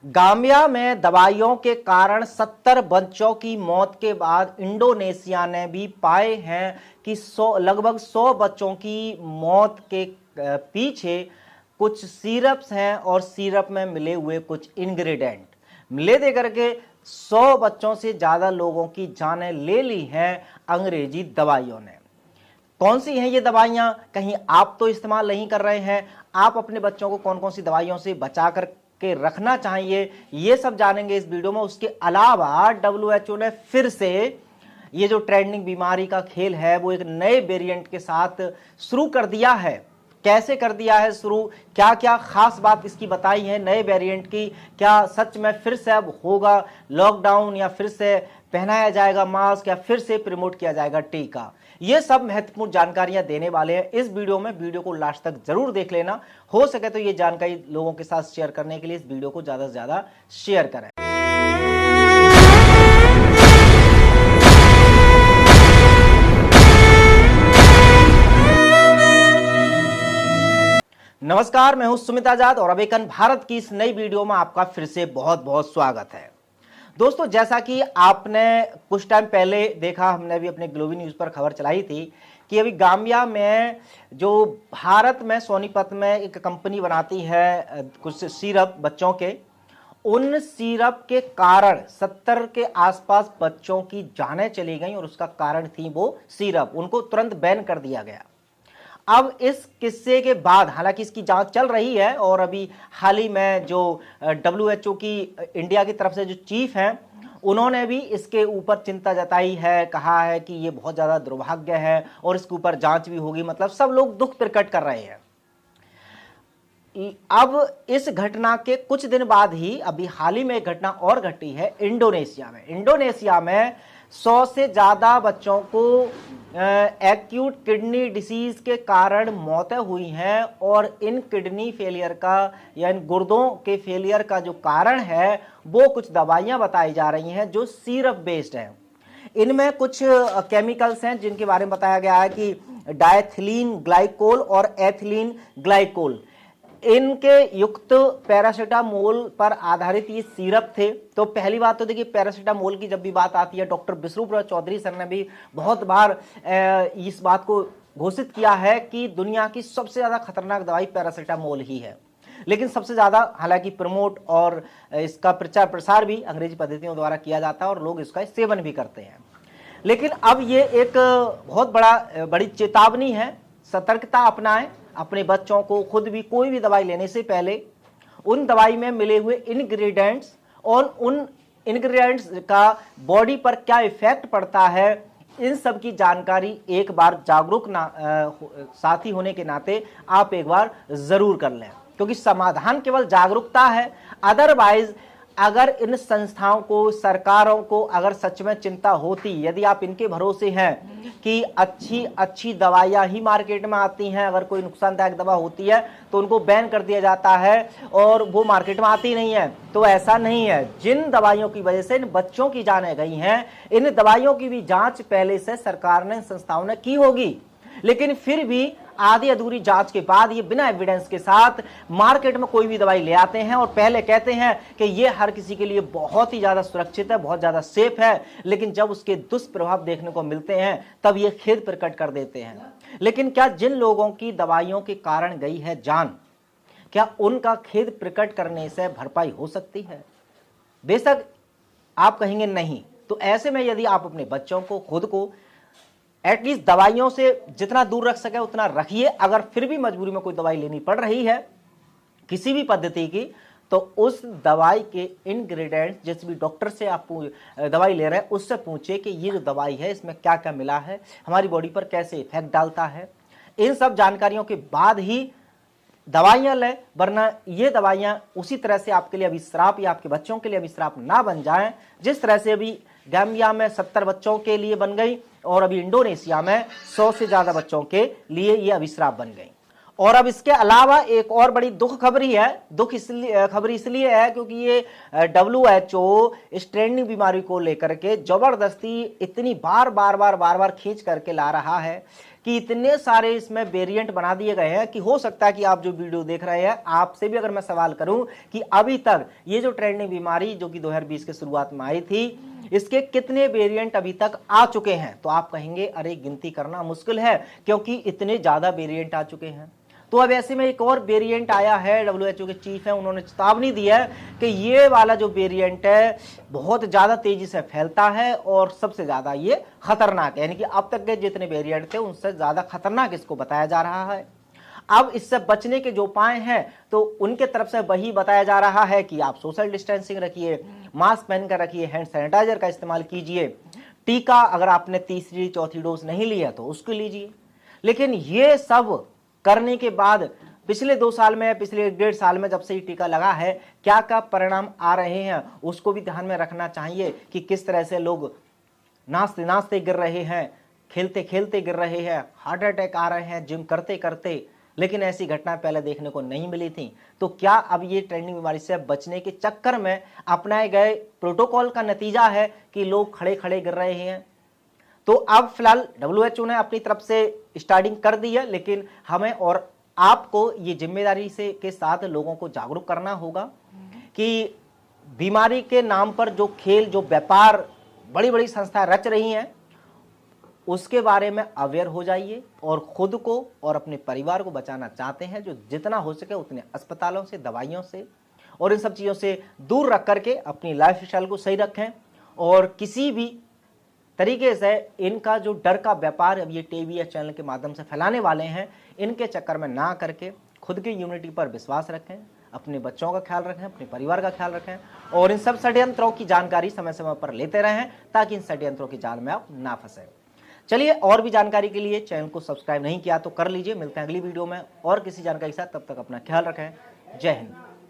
Gambia में दवाइयों के कारण 70 बच्चों की मौत के बाद इंडोनेशिया ने भी पाए हैं कि लगभग 100 बच्चों की मौत के पीछे कुछ सिरप्स हैं और सिरप में मिले हुए कुछ इंग्रेडिएंट मिले दे करके 100 बच्चों से ज्यादा लोगों की जानें ले ली हैं अंग्रेजी दवाइयों ने। कौन सी हैं ये दवाइयां? कहीं आप तो इस्तेमाल नहीं कर रहे हैं, आप अपने बच्चों को कौन कौन सी दवाइयों से बचा कर के रखना चाहिए, ये सब जानेंगे इस वीडियो में। उसके अलावा WHO ने फिर से ये जो ट्रेंडिंग बीमारी का खेल है वो एक नए वेरिएंट के साथ शुरू कर दिया है। कैसे कर दिया है शुरू, क्या क्या खास बात इसकी बताई है नए वेरिएंट की, क्या सच में फिर से अब होगा लॉकडाउन या फिर से पहनाया जाएगा मास्क या फिर से प्रमोट किया जाएगा टीका, ये सब महत्वपूर्ण जानकारियां देने वाले हैं इस वीडियो में। वीडियो को लास्ट तक जरूर देख लेना, हो सके तो ये जानकारी लोगों के साथ शेयर करने के लिए इस वीडियो को ज्यादा से ज्यादा शेयर करें। नमस्कार, मैं हूं सुमित आजाद और अवेकन भारत की इस नई वीडियो में आपका फिर से बहुत बहुत स्वागत है। दोस्तों, जैसा कि आपने कुछ टाइम पहले देखा, हमने भी अपने ग्लोबल न्यूज पर खबर चलाई थी कि अभी गाम्बिया में जो भारत में सोनीपत में एक कंपनी बनाती है कुछ सिरप बच्चों के, उन सिरप के कारण 70 के आसपास बच्चों की जानें चली गई और उसका कारण थी वो सिरप, उनको तुरंत बैन कर दिया गया। अब इस किस्से के बाद, हालांकि इसकी जांच चल रही है और अभी हाल ही में जो WHO की इंडिया की तरफ से जो चीफ हैं, उन्होंने भी इसके ऊपर चिंता जताई है, कहा है कि ये बहुत ज़्यादा दुर्भाग्य है और इसके ऊपर जांच भी होगी। मतलब सब लोग दुख प्रकट कर रहे हैं। अब इस घटना के कुछ दिन बाद ही अभी हाल ही में एक घटना और घटी है इंडोनेशिया में। इंडोनेशिया में 100 से ज़्यादा बच्चों को एक्यूट किडनी डिसीज के कारण मौतें हुई हैं और इन किडनी फेलियर का या इन गुर्दों के फेलियर का जो कारण है वो कुछ दवाइयां बताई जा रही हैं जो सिरप बेस्ड हैं। इनमें कुछ केमिकल्स हैं जिनके बारे में बताया गया है कि डायथिलीन ग्लाइकोल और एथिलीन ग्लाइकोल, इनके युक्त पैरासीटामोल पर आधारित ये सिरप थे। तो पहली बात तो देखिए, पैरासीटामोल की जब भी बात आती है, डॉक्टर विष्णुप्रसाद चौधरी सर ने भी बहुत बार इस बात को घोषित किया है कि दुनिया की सबसे ज्यादा खतरनाक दवाई पैरासीटामोल ही है। लेकिन सबसे ज्यादा हालांकि प्रमोट और इसका प्रचार प्रसार भी अंग्रेजी पद्धतियों द्वारा किया जाता है और लोग इसका सेवन भी करते हैं। लेकिन अब ये एक बहुत बड़ी चेतावनी है, सतर्कता अपनाएं। अपने बच्चों को, खुद भी कोई भी दवाई लेने से पहले उन दवाई में मिले हुए इंग्रेडिएंट्स और उन इंग्रेडिएंट्स का बॉडी पर क्या इफेक्ट पड़ता है, इन सब की जानकारी एक बार जागरूक साथी होने के नाते आप एक बार जरूर कर लें, क्योंकि समाधान केवल जागरूकता है। अदरवाइज अगर इन संस्थाओं को, सरकारों को अगर सच में चिंता होती, यदि आप इनके भरोसे हैं कि अच्छी अच्छी दवाइयां ही मार्केट में आती हैं, अगर कोई नुकसानदायक दवा होती है तो उनको बैन कर दिया जाता है और वो मार्केट में आती नहीं है, तो ऐसा नहीं है। जिन दवाइयों की वजह से इन बच्चों की जानें गई हैं, इन दवाइयों की भी जांच पहले से सरकार ने, संस्थाओं ने की होगी, लेकिन फिर भी आधी अधूरी जांच के बाद ये बिना एविडेंस के साथ मार्केट में कोई भी दवाई ले आते हैं और पहले कहते हैं कि ये हर किसी के लिए बहुत ही ज्यादा सुरक्षित है, बहुत ज्यादा सेफ है, लेकिन जब उसके दुष्प्रभाव देखने को मिलते हैं तब ये खेद प्रकट कर देते हैं। लेकिन क्या जिन लोगों की दवाइयों के कारण गई है जान, क्या उनका खेद प्रकट करने से भरपाई हो सकती है? बेशक आप कहेंगे नहीं। तो ऐसे में यदि आप अपने बच्चों को, खुद को एटलीस्ट दवाइयों से जितना दूर रख सके उतना रखिए। अगर फिर भी मजबूरी में कोई दवाई लेनी पड़ रही है किसी भी पद्धति की, तो उस दवाई के इंग्रेडिएंट्स, जिस भी डॉक्टर से आप दवाई ले रहे हैं उससे पूछिए कि ये जो दवाई है इसमें क्या क्या मिला है, हमारी बॉडी पर कैसे इफेक्ट डालता है। इन सब जानकारियों के बाद ही दवाइयां लें, वरना ये दवाइयां उसी तरह से आपके लिए अभिश्राप या आपके बच्चों के लिए अभिश्राप ना बन जाएं, जिस तरह से अभी गाम्बिया में 70 बच्चों के लिए बन गई और अभी इंडोनेशिया में 100 से ज्यादा बच्चों के लिए ये अभिश्राप बन गई। और अब इसके अलावा एक और बड़ी दुख खबरी है। खबर इसलिए है क्योंकि ये WHO इस ट्रेंडिंग बीमारी को लेकर के जबरदस्ती इतनी बार बार खींच करके ला रहा है कि इतने सारे इसमें वेरिएंट बना दिए गए हैं कि हो सकता है कि आप जो वीडियो देख रहे हैं, आपसे भी अगर मैं सवाल करूं कि अभी तक ये जो ट्रेंडिंग बीमारी जो कि 2020 के शुरुआत में आई थी, इसके कितने वेरिएंट अभी तक आ चुके हैं, तो आप कहेंगे अरे गिनती करना मुश्किल है क्योंकि इतने ज्यादा वेरिएंट आ चुके हैं। तो अब ऐसे में एक और वेरिएंट आया है, WHO के चीफ हैं, उन्होंने चेतावनी दी है कि ये वाला जो वेरिएंट है बहुत ज्यादा तेजी से फैलता है और सबसे ज्यादा ये खतरनाक है, यानी कि अब तक के जितने वेरिएंट थे उनसे ज्यादा खतरनाक इसको बताया जा रहा है। अब इससे बचने के जो उपाय हैं तो उनके तरफ से वही बताया जा रहा है कि आप सोशल डिस्टेंसिंग रखिए, मास्क पहनकर रखिए, हैंड सैनिटाइजर का इस्तेमाल कीजिए, टीका अगर आपने तीसरी चौथी डोज नहीं लिया तो उसको लीजिए। लेकिन ये सब करने के बाद पिछले 2 साल में, पिछले 1.5 साल में जब से ये टीका लगा है, क्या क्या परिणाम आ रहे हैं उसको भी ध्यान में रखना चाहिए कि किस तरह से लोग नाचते नाचते गिर रहे हैं, खेलते खेलते गिर रहे हैं, हार्ट अटैक आ रहे हैं जिम करते करते, लेकिन ऐसी घटनाएं पहले देखने को नहीं मिली थी। तो क्या अब ये ट्रेंडिंग बीमारी से बचने के चक्कर में अपनाए गए प्रोटोकॉल का नतीजा है कि लोग खड़े खड़े गिर रहे हैं? तो अब फिलहाल WHO ने अपनी तरफ से स्टार्टिंग कर दी है, लेकिन हमें और आपको ये जिम्मेदारी से के साथ लोगों को जागरूक करना होगा कि बीमारी के नाम पर जो खेल, जो व्यापार बड़ी बड़ी संस्थाएं रच रही हैं, उसके बारे में अवेयर हो जाइए और खुद को और अपने परिवार को बचाना चाहते हैं जो जितना हो सके उतने अस्पतालों से, दवाइयों से और इन सब चीज़ों से दूर रख करके अपनी लाइफ स्टाइल को सही रखें। और किसी भी तरीके से इनका जो डर का व्यापार अब ये टीवी या चैनल के माध्यम से फैलाने वाले हैं, इनके चक्कर में ना करके खुद की इम्यूनिटी पर विश्वास रखें, अपने बच्चों का ख्याल रखें, अपने परिवार का ख्याल रखें और इन सब षड्यंत्रों की जानकारी समय समय पर लेते रहें ताकि इन षड्यंत्रों की जाल में आप ना फंसे। चलिए, और भी जानकारी के लिए चैनल को सब्सक्राइब नहीं किया तो कर लीजिए। मिलते हैं अगली वीडियो में और किसी जानकारी के साथ, तब तक अपना ख्याल रखें। जय हिंद।